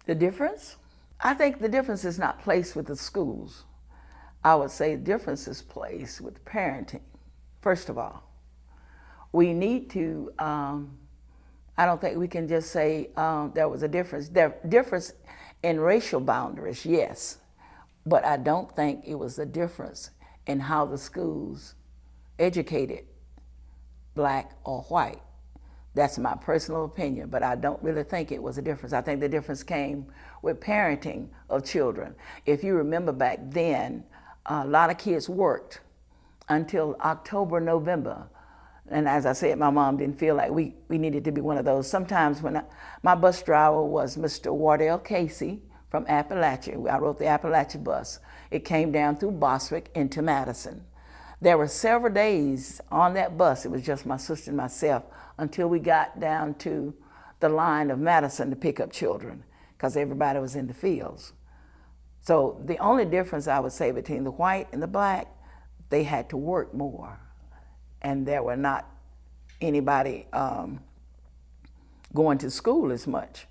The difference? I think the difference is not placed with the schools. I would say the difference is placed with parenting. First of all, we need to, I don't think we can just say there was a difference. There difference in racial boundaries, yes, but I don't think it was a difference in how the schools educated black or white. That's my personal opinion, but I don't really think it was a difference. I think the difference came with parenting of children. If you remember back then, a lot of kids worked until October, November. And as I said, my mom didn't feel like we needed to be one of those. Sometimes when my bus driver was Mr. Wardell Casey from Appalachia. I rode the Appalachia bus. It came down through Bostwick into Madison. There were several days on that bus, it was just my sister and myself, until we got down to the line of Madison to pick up children, because everybody was in the fields. So the only difference I would say between the white and the black, they had to work more. And there were not anybody going to school as much.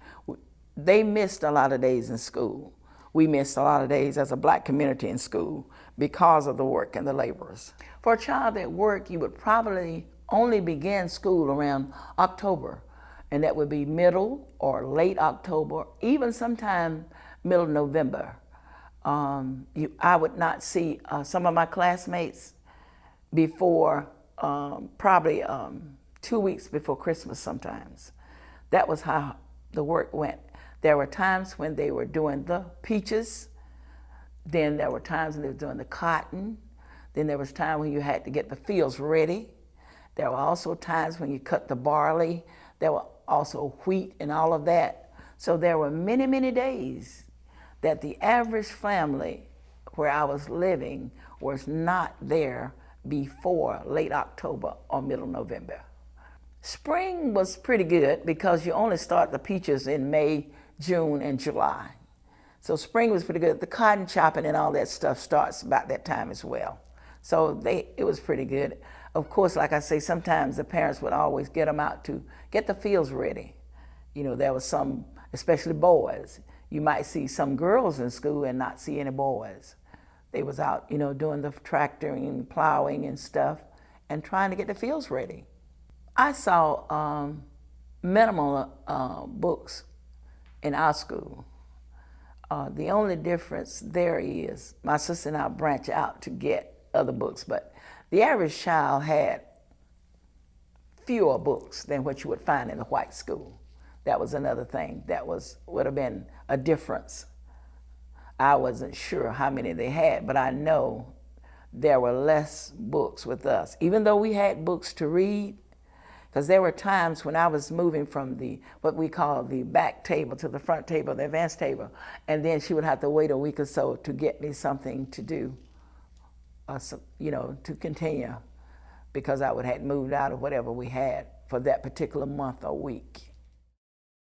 They missed a lot of days in school. We missed a lot of days as a black community in school because of the work and the laborers. For a child at work, you would probably only begin school around October, and that would be middle or late October, even sometime middle November. I would not see some of my classmates before probably 2 weeks before Christmas sometimes. That was how the work went. There were times when they were doing the peaches, then there were times when they were doing the cotton, then there was time when you had to get the fields ready. There were also times when you cut the barley. There were also wheat and all of that. So there were many, many days that the average family where I was living was not there before late October or middle November. Spring was pretty good because you only start the peaches in May, June, and July. So spring was pretty good. The cotton chopping and all that stuff starts about that time as well. So it was pretty good. Of course, like I say, sometimes the parents would always get them out to get the fields ready. You know, there was some, especially boys. You might see some girls in school and not see any boys. They was out, you know, doing the tractoring and plowing and stuff and trying to get the fields ready. I saw minimal books in our school. The only difference there is my sister and I branch out to get other books, but the average child had fewer books than what you would find in the white school. That was another thing that would have been a difference. I wasn't sure how many they had, but I know there were less books with us, even though we had books to read, because there were times when I was moving from what we call the back table to the front table, the advanced table, and then she would have to wait a week or so to get me something to do, you know, to continue, because I would have moved out of whatever we had for that particular month or week.